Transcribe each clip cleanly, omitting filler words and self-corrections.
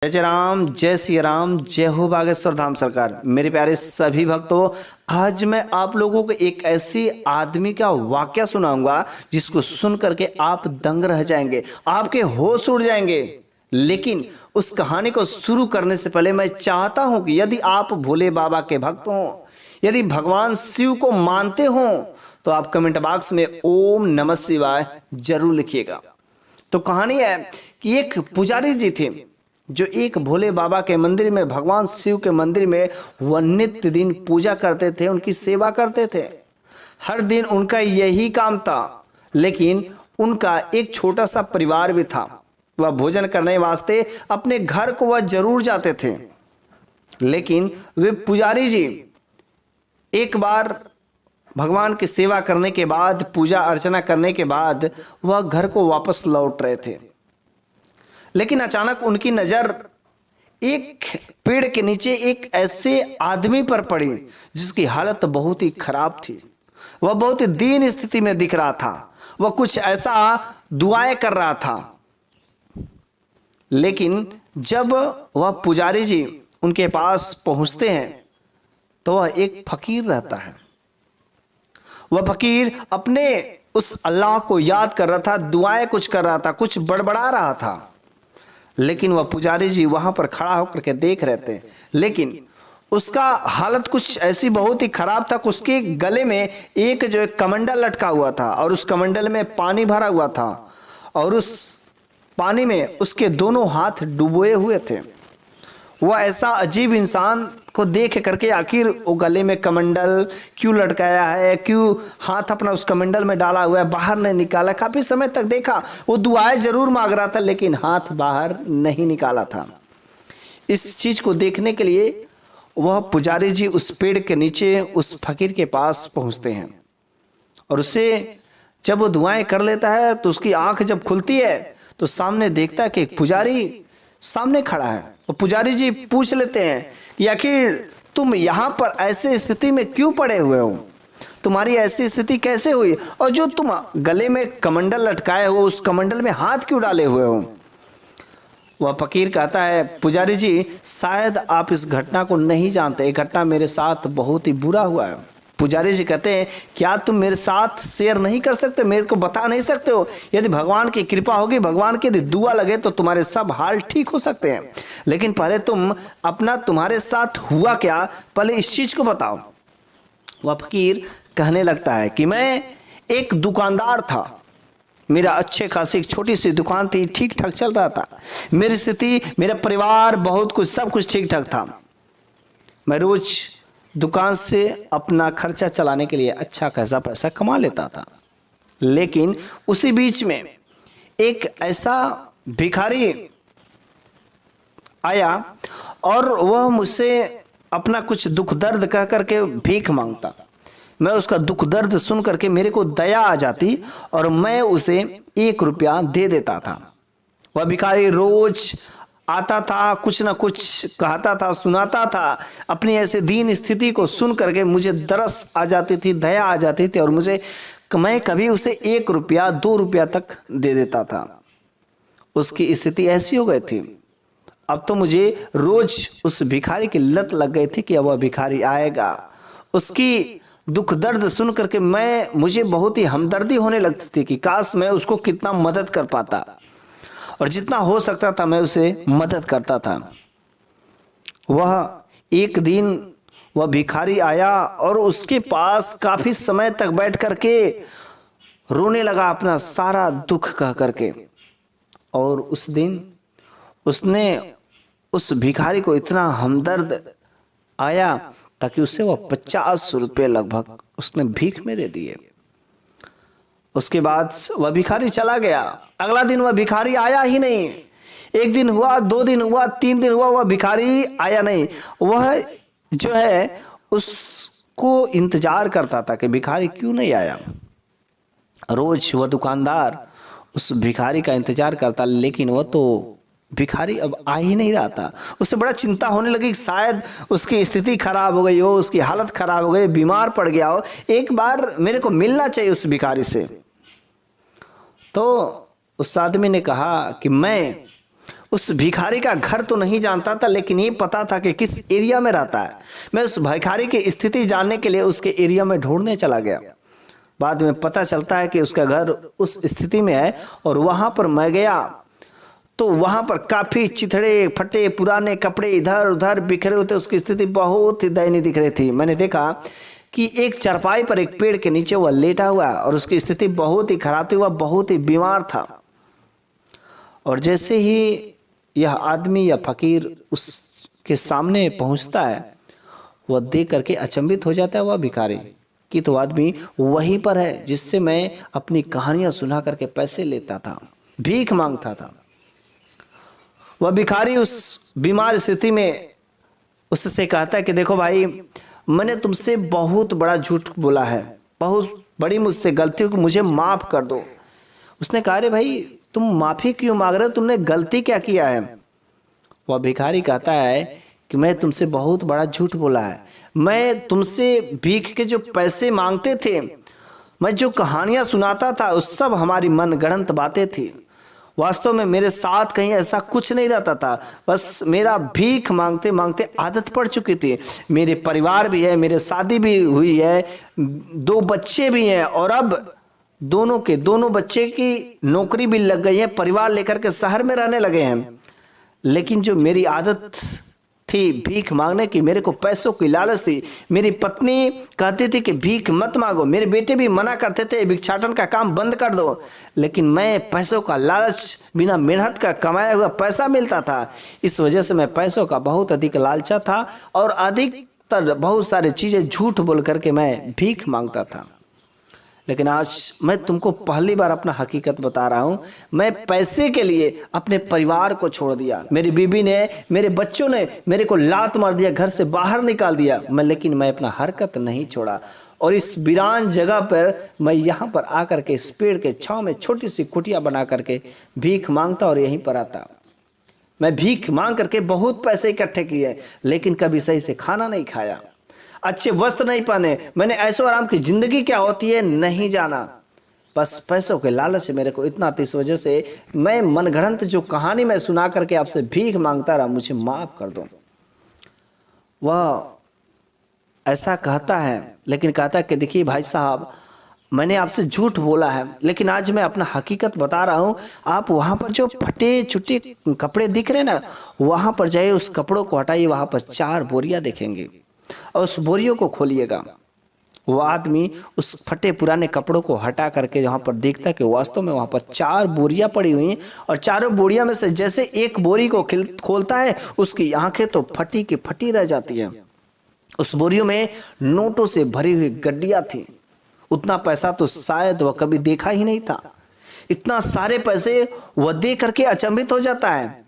जय जय राम, जय श्री राम, जय हो बागेश्वर धाम सरकार। मेरे प्यारे सभी भक्तों, आज मैं आप लोगों को एक ऐसी आदमी का वाकया सुनाऊंगा जिसको सुन करके आप दंग रह जाएंगे, आपके होश उड़ जाएंगे। लेकिन उस कहानी को शुरू करने से पहले मैं चाहता हूं कि यदि आप भोले बाबा के भक्त हों, यदि भगवान शिव को मानते हो, तो आप कमेंट बॉक्स में ओम नमः शिवाय जरूर लिखिएगा। तो कहानी है कि एक पुजारी जी थे जो एक भोले बाबा के मंदिर में, भगवान शिव के मंदिर में वह नित्य दिन पूजा करते थे, उनकी सेवा करते थे। हर दिन उनका यही काम था। लेकिन उनका एक छोटा सा परिवार भी था। वह भोजन करने वास्ते अपने घर को वह जरूर जाते थे। लेकिन वे पुजारी जी एक बार भगवान की सेवा करने के बाद, पूजा अर्चना करने के बाद वह घर को वापस लौट रहे थे। लेकिन अचानक उनकी नजर एक पेड़ के नीचे एक ऐसे आदमी पर पड़ी जिसकी हालत बहुत ही खराब थी। वह बहुत ही दीन स्थिति में दिख रहा था। वह कुछ ऐसा दुआएं कर रहा था। लेकिन जब वह पुजारी जी उनके पास पहुंचते हैं तो वह एक फकीर रहता है। वह फकीर अपने उस अल्लाह को याद कर रहा था, दुआएं कुछ कर रहा था, कुछ बड़बड़ा रहा था। लेकिन वह पुजारी जी वहां पर खड़ा होकर के देख रहे थे। लेकिन उसका हालत कुछ ऐसी बहुत ही खराब था कि उसके गले में एक कमंडल लटका हुआ था और उस कमंडल में पानी भरा हुआ था और उस पानी में उसके दोनों हाथ डुबोए हुए थे। वह ऐसा अजीब इंसान को देख करके, आखिर वो गले में कमंडल क्यों लटकाया है, क्यों हाथ अपना उस कमंडल में डाला हुआ है, बाहर नहीं निकाला। काफी समय तक देखा, वो दुआएं जरूर मांग रहा था लेकिन हाथ बाहर नहीं निकाला था। इस चीज को देखने के लिए वह पुजारी जी उस पेड़ के नीचे उस फकीर के पास पहुंचते हैं और उससे जब वो दुआएं कर लेता है तो उसकी आंख जब खुलती है तो सामने देखता है कि एक पुजारी सामने खड़ा है। और पुजारी जी पूछ लेते हैं कि आखिर तुम यहाँ पर ऐसे स्थिति में क्यों पड़े हुए हो, तुम्हारी ऐसी स्थिति कैसे हुई, और जो तुम गले में कमंडल लटकाए हो उस कमंडल में हाथ क्यों डाले हुए हो। वह फकीर कहता है, पुजारी जी शायद आप इस घटना को नहीं जानते, ये घटना मेरे साथ बहुत ही बुरा हुआ है। पुजारी जी कहते हैं, क्या तुम मेरे साथ शेयर नहीं कर सकते, मेरे को बता नहीं सकते हो? यदि भगवान की कृपा होगी, भगवान की यदि दुआ लगे तो तुम्हारे सब हाल ठीक हो सकते हैं। लेकिन पहले तुम अपना, तुम्हारे साथ हुआ क्या, पहले इस चीज को बताओ। वह फकीर कहने लगता है कि मैं एक दुकानदार था, मेरा अच्छे खासी एक छोटी सी दुकान थी, ठीक ठाक चल रहा था। मेरी स्थिति, मेरा परिवार, बहुत कुछ, सब कुछ ठीक ठाक था। मैं रोज दुकान से अपना खर्चा चलाने के लिए अच्छा खासा पैसा कमा लेता था। लेकिन उसी बीच में एक ऐसा भिखारी आया और वह मुझसे अपना कुछ दुख दर्द कह करके भीख मांगता। मैं उसका दुख दर्द सुन करके मेरे को दया आ जाती और मैं उसे 1 रुपया दे देता था। वह भिखारी रोज आता था, कुछ ना कुछ कहता था, सुनाता था। अपनी ऐसे दीन स्थिति को सुन करके मुझे दरस आ जाती थी, दया आ जाती थी और मैं कभी उसे 1 रुपया 2 रुपया तक दे देता था। उसकी स्थिति ऐसी हो गई थी, अब तो मुझे रोज उस भिखारी की लत लग गई थी कि अब वह भिखारी आएगा। उसकी दुख दर्द सुन करके मुझे बहुत ही हमदर्दी होने लगती थी कि काश मैं उसको कितना मदद कर पाता, और जितना हो सकता था मैं उसे मदद करता था। वह एक दिन वह भिखारी आया और उसके पास काफी समय तक बैठ करके रोने लगा, अपना सारा दुख कह करके। और उस दिन उसने उस भिखारी को इतना हमदर्द आया ताकि उसे वह 50 रुपये लगभग उसने भीख में दे दिए। उसके बाद वह भिखारी चला गया। अगला दिन वह भिखारी आया ही नहीं। 1 दिन हुआ, 2 दिन हुआ, 3 दिन हुआ, वह भिखारी आया नहीं। वह जो है उसको इंतजार करता था कि भिखारी क्यों नहीं आया। रोज वह दुकानदार उस भिखारी का इंतजार करता, लेकिन वह तो भिखारी अब आ ही नहीं रहा था। उससे बड़ा चिंता होने लगी, शायद उसकी स्थिति खराब हो गई हो, उसकी हालत खराब हो गई, बीमार पड़ गया हो, एक बार मेरे को मिलना चाहिए उस भिखारी से। तो उस आदमी ने कहा कि मैं उस भिखारी का घर तो नहीं जानता था, लेकिन ये पता था कि किस एरिया में रहता है। मैं उस भिखारी की स्थिति जानने के लिए उसके एरिया में ढूंढने चला गया। बाद में पता चलता है कि उसका घर उस स्थिति में है, और वहां पर मैं गया तो वहां पर काफी चिथड़े फटे पुराने कपड़े इधर उधर बिखरे होते, उसकी स्थिति बहुत ही दयनीय दिख रही थी। मैंने देखा कि एक चारपाई पर एक पेड़ के नीचे वह लेटा हुआ और उसकी स्थिति बहुत ही खराब थी, वह बहुत ही बीमार था। और जैसे ही यह आदमी या फकीर उसके सामने पहुंचता है, वह देख करके अचंभित हो जाता है वह भिखारी कि तो आदमी वहीं पर है जिससे मैं अपनी कहानियां सुना करके पैसे लेता था, भीख मांगता था। वह भिखारी उस बीमार स्थिति में उससे कहता है कि देखो भाई, मैंने तुमसे बहुत बड़ा झूठ बोला है, बहुत बड़ी मुझसे गलती हो, मुझे माफ कर दो। उसने कहा अरे भाई तुम माफी क्यों मांग रहे हो, तुमने गलती क्या किया है? वह भिखारी कहता है कि मैं तुमसे बहुत बड़ा झूठ बोला है, मैं तुमसे भीख के जो पैसे मांगते थे, मैं जो कहानियां सुनाता था, उस सब हमारी मनगढ़ंत बातें थी। वास्तव में मेरे साथ कहीं ऐसा कुछ नहीं रहता था, बस मेरा भीख मांगते मांगते आदत पड़ चुकी थी। मेरे परिवार भी है, मेरे शादी भी हुई है, 2 बच्चे भी हैं, और अब दोनों के दोनों बच्चे की नौकरी भी लग गई है, परिवार लेकर के शहर में रहने लगे हैं। लेकिन जो मेरी आदत थी भीख मांगने की, मेरे को पैसों की लालच थी। मेरी पत्नी कहती थी कि भीख मत मांगो, मेरे बेटे भी मना करते थे भिक्षाटन का काम बंद कर दो, लेकिन मैं पैसों का लालच, बिना मेहनत का कमाया हुआ पैसा मिलता था, इस वजह से मैं पैसों का बहुत अधिक लालचा था और अधिकतर बहुत सारी चीजें झूठ बोल करके मैं भीख मांगता था। लेकिन आज मैं तुमको पहली बार अपना हकीकत बता रहा हूं, मैं पैसे के लिए अपने परिवार को छोड़ दिया। मेरी बीबी ने, मेरे बच्चों ने मेरे को लात मार दिया, घर से बाहर निकाल दिया, लेकिन मैं अपना हरकत नहीं छोड़ा। और इस वीरान जगह पर मैं यहाँ पर आकर के इस पेड़ के छांव में छोटी सी कुटिया बना करके भीख मांगता और यहीं पर आता। मैं भीख मांग करके बहुत पैसे इकट्ठे किए, लेकिन कभी सही से खाना नहीं खाया, अच्छे वस्त्र नहीं पहने, मैंने ऐशो आराम की जिंदगी क्या होती है नहीं जाना। बस पैसों के लालच से मेरे को इतना थी, इस वजह से मैं मनगढ़ंत जो कहानी मैं सुना करके आपसे भीख मांगता रहा, मुझे माफ कर दो। वह ऐसा कहता है, लेकिन कहता है कि देखिए भाई साहब, मैंने आपसे झूठ बोला है, लेकिन आज मैं अपना हकीकत बता रहा हूं। आप वहां पर जो फटे छुटे कपड़े दिख रहे ना, वहां पर जाइए, उस कपड़ों को हटाइए, वहां पर 4 बोरियां देखेंगे और उस बोरियों को खोलिएगा। वो आदमी उस फटे पुराने कपड़ों को हटा करके वहां पर देखता है कि वास्तव में वहां पर 4 बोरियां पड़ी हुई हैं, और चारों बोरियां में से जैसे एक बोरी को खोलता है, उसकी आंखें तो फटी की फटी रह जाती है। उस बोरियों में नोटों से भरी हुई गड्डियां थी। उतना पैसा तो शायद वह कभी देखा ही नहीं था। इतना सारे पैसे वह देख करके अचंभित हो जाता है।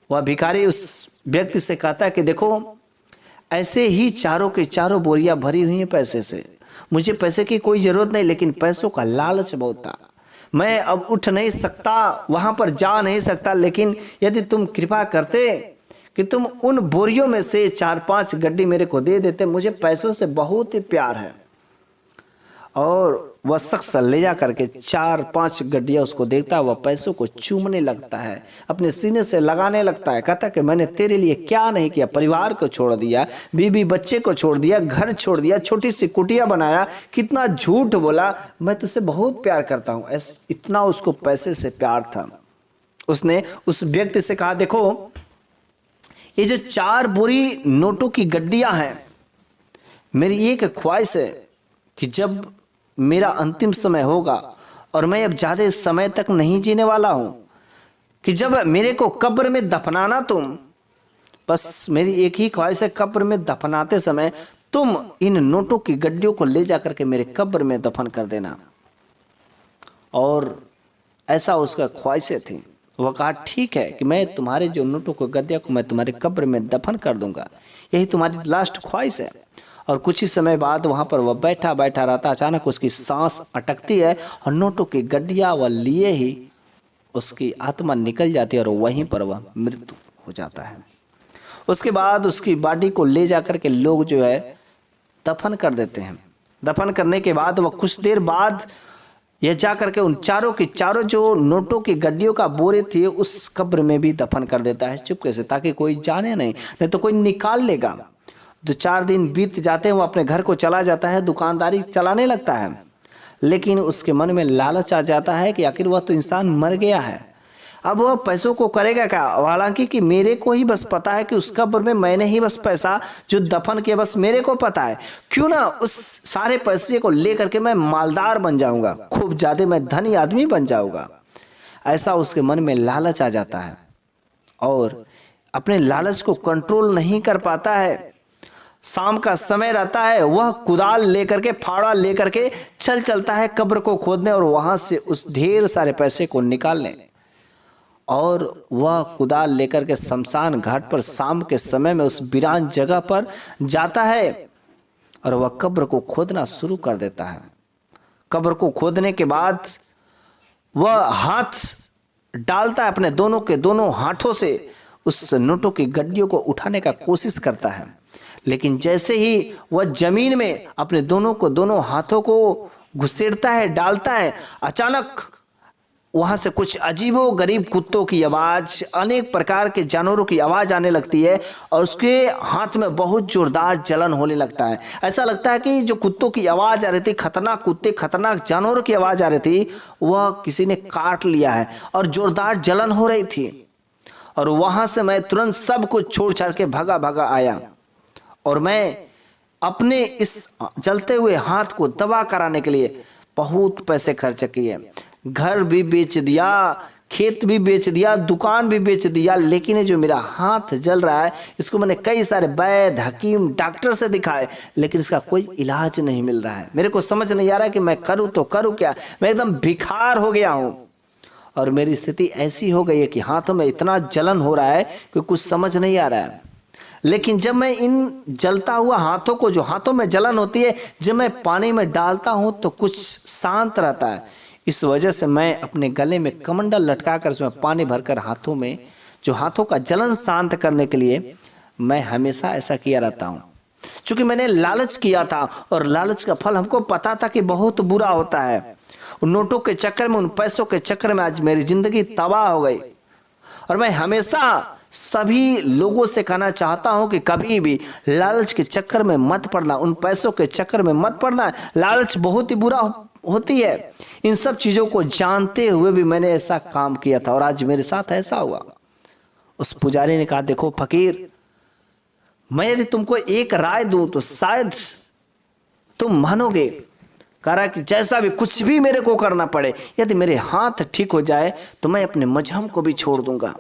वह भिखारी उस व्यक्ति से कहता है कि देखो, ऐसे ही चारों के चारों बोरियां भरी हुई हैं पैसे से, मुझे पैसे की कोई जरूरत नहीं, लेकिन पैसों का लालच बहुत था। मैं अब उठ नहीं सकता, वहां पर जा नहीं सकता, लेकिन यदि तुम कृपा करते कि तुम उन बोरियों में से 4-5 गड्डी मेरे को दे देते, मुझे पैसों से बहुत ही प्यार है। और वह शख्स ले जा करके 4-5 गड्डियां उसको देखता है, वह पैसों को चूमने लगता है, अपने सीने से लगाने लगता है, कहता कि मैंने तेरे लिए क्या नहीं किया, परिवार को छोड़ दिया, बीबी बच्चे को छोड़ दिया, घर छोड़ दिया, छोटी सी कुटिया बनाया, कितना झूठ बोला, मैं तुझसे बहुत प्यार करता हूं। इतना उसको पैसे से प्यार था। उसने उस व्यक्ति से कहा, देखो ये जो 4 बोरी नोटों की गड्डियां हैं, मेरी एक ख्वाहिश है कि जब मेरा अंतिम समय होगा और मैं अब ज्यादा समय तक नहीं जीने वाला हूं, कि जब मेरे को कब्र में दफनाना तुम, बस मेरी एक ही ख्वाहिश है, कब्र में दफनाते समय तुम इन नोटों की गड्डियों को ले जाकर के मेरे कब्र में दफन कर देना। और ऐसा उसका ख्वाहिशें थी। वह कहा ठीक है कि मैं तुम्हारे जो नोटों को गड्डियों को मैं तुम्हारे कब्र में दफन कर दूंगा, यही तुम्हारी लास्ट ख्वाहिश है। और कुछ ही समय बाद वहां पर वह बैठा बैठा रहता, अचानक उसकी सांस अटकती है और नोटों की गड्डियां वह लिए ही उसकी आत्मा निकल जाती है और वहीं पर वह मृत्यु हो जाता है। उसके बाद उसकी बॉडी को ले जाकर के लोग जो है दफन कर देते हैं। दफन करने के बाद वह कुछ देर बाद यह जा करके उन चारों की चारों जो नोटों की गड्डियों का बोरे थे उस कब्र में भी दफन कर देता है चुपके से, ताकि कोई जाने नहीं तो कोई निकाल लेगा। 2-4 दिन बीत जाते हैं, वो अपने घर को चला जाता है, दुकानदारी चलाने लगता है। लेकिन उसके मन में लालच आ जाता है कि आखिर वह तो इंसान मर गया है, अब वह पैसों को करेगा क्या। हालांकि कि मेरे को ही बस पता है कि उस कब्र में मैंने ही बस पैसा जो दफन किया बस मेरे को पता है, क्यों ना उस सारे पैसे को लेकर के मैं मालदार बन जाऊंगा, खूब ज्यादा मैं धनी आदमी बन जाऊंगा। ऐसा उसके मन में लालच आ जाता है और अपने लालच को कंट्रोल नहीं कर पाता है। शाम का समय रहता है, वह कुदाल लेकर के फावड़ा लेकर के चलता है कब्र को खोदने और वहां से उस ढेर सारे पैसे को निकालने। और वह कुदाल लेकर के शमशान घाट पर शाम के समय में उस वीरान जगह पर जाता है और वह कब्र को खोदना शुरू कर देता है। कब्र को खोदने के बाद वह हाथ डालता है, अपने दोनों के दोनों हाथों से उस नोटों की गड्डियों को उठाने का कोशिश करता है। लेकिन जैसे ही वह जमीन में अपने दोनों हाथों को घुसेड़ता है, डालता है, अचानक वहां से कुछ अजीबो गरीब कुत्तों की आवाज, अनेक प्रकार के जानवरों की आवाज आने लगती है और उसके हाथ में बहुत जोरदार जलन होने लगता है। ऐसा लगता है कि जो कुत्तों की आवाज आ रही थी, खतरनाक कुत्ते, खतरनाक जानवरों की आवाज आ रही थी, वह किसी ने काट लिया है और जोरदार जलन हो रही थी। और वहां से मैं तुरंत सब कुछ छोड़ छाड़ के भागा आया और मैं अपने इस जलते हुए हाथ को दवा कराने के लिए बहुत पैसे खर्च किए, घर भी बेच दिया, खेत भी बेच दिया, दुकान भी बेच दिया। लेकिन ये जो मेरा हाथ जल रहा है इसको मैंने कई सारे वैद्य, हकीम, डॉक्टर से दिखाए, लेकिन इसका कोई इलाज नहीं मिल रहा है। मेरे को समझ नहीं आ रहा है कि मैं करूं तो करूं क्या। मैं एकदम भिखार हो गया हूं और मेरी स्थिति ऐसी हो गई है कि हाथों में इतना जलन हो रहा है कि कुछ समझ नहीं आ रहा है। लेकिन जब मैं इन जलता हुआ हाथों को, जो हाथों में जलन होती है, जब मैं पानी में डालता हूं तो कुछ शांत रहता है। इस वजह से मैं अपने गले में कमंडल लटकाकर उसमें पानी भरकर हाथों में, जो हाथों का जलन शांत करने के लिए मैं हमेशा ऐसा किया रहता हूं। क्योंकि मैंने लालच किया था और लालच का फल हमको पता था कि बहुत बुरा होता है। उन नोटों के चक्कर में, उन पैसों के चक्कर में आज मेरी जिंदगी तबाह हो गई। और मैं हमेशा सभी लोगों से कहना चाहता हूं कि कभी भी लालच के चक्कर में मत पड़ना, उन पैसों के चक्कर में मत पड़ना। लालच बहुत ही बुरा होती है। इन सब चीजों को जानते हुए भी मैंने ऐसा काम किया था और आज मेरे साथ ऐसा हुआ। उस पुजारी ने कहा, देखो फकीर, मैं यदि तुमको एक राय दूं तो शायद तुम मानोगे। कह रहा कि जैसा भी, कुछ भी मेरे को करना पड़े, यदि मेरे हाथ ठीक हो जाए तो मैं अपने मजहब को भी छोड़ दूंगा।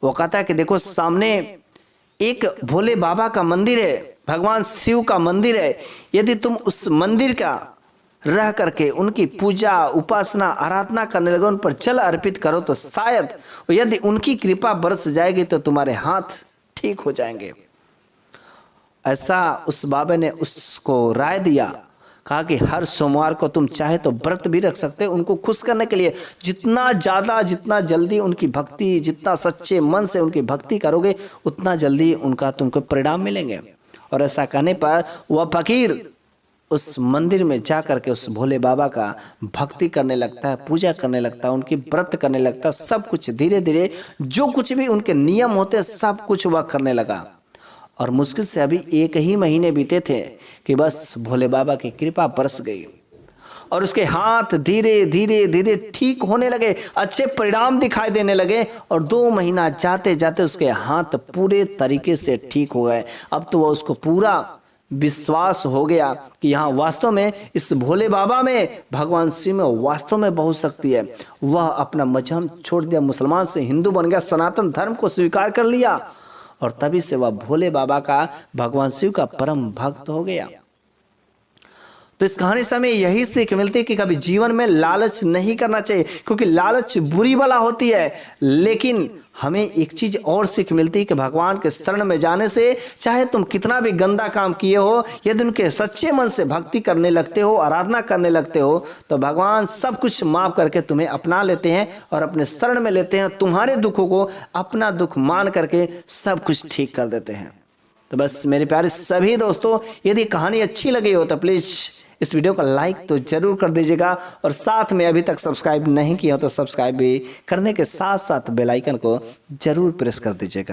वो कहता है कि देखो, सामने एक भोले बाबा का मंदिर है, भगवान शिव का मंदिर है। यदि तुम उस मंदिर का रह करके उनकी पूजा, उपासना, आराधना करने लगे, उन पर जल अर्पित करो तो शायद यदि उनकी कृपा बरस जाएगी तो तुम्हारे हाथ ठीक हो जाएंगे। ऐसा उस बाबा ने उसको राय दिया। कहा कि हर सोमवार को तुम चाहे तो व्रत भी रख सकते हो उनको खुश करने के लिए। जितना ज्यादा, जितना जल्दी उनकी भक्ति, जितना सच्चे मन से उनकी भक्ति करोगे, उतना जल्दी उनका तुमको परिणाम मिलेंगे। और ऐसा करने पर वह फकीर उस मंदिर में जा करके उस भोले बाबा का भक्ति करने लगता है, पूजा करने लगता है, उनकी व्रत करने लगता है। सब कुछ धीरे धीरे जो कुछ भी उनके नियम होते सब कुछ वह करने लगा। और मुश्किल से अभी 1 ही महीने बीते थे कि बस भोले बाबा की कृपा बरस गई और उसके हाथ धीरे धीरे धीरे ठीक होने लगे, अच्छे परिणाम दिखाई देने लगे। और 2 महीना जाते जाते उसके हाथ पूरे तरीके से ठीक हो गए। अब तो वह उसको पूरा विश्वास हो गया कि यहाँ वास्तव में इस भोले बाबा में, भगवान शिव में वास्तव में बहुत शक्ति है। वह अपना मजहब छोड़ दिया, मुसलमान से हिंदू बन गया, सनातन धर्म को स्वीकार कर लिया और तभी से वह भोले बाबा का, भगवान शिव का परम भक्त हो गया। तो इस कहानी से हमें यही सीख मिलती है कि कभी जीवन में लालच नहीं करना चाहिए, क्योंकि लालच बुरी बला होती है। लेकिन हमें एक चीज और सीख मिलती है कि भगवान के शरण में जाने से, चाहे तुम कितना भी गंदा काम किए हो, यदि उनके सच्चे मन से भक्ति करने लगते हो, आराधना करने लगते हो, तो भगवान सब कुछ माफ करके तुम्हें अपना लेते हैं और अपने शरण में लेते हैं। तुम्हारे दुखों को अपना दुख मान करके सब कुछ ठीक कर देते हैं। तो बस मेरे प्यारे सभी दोस्तों, यदि कहानी अच्छी लगी हो तो प्लीज़ इस वीडियो को लाइक तो जरूर कर दीजिएगा, और साथ में अभी तक सब्सक्राइब नहीं किया हो तो सब्सक्राइब भी करने के साथ साथ बेल आइकन को जरूर प्रेस कर दीजिएगा।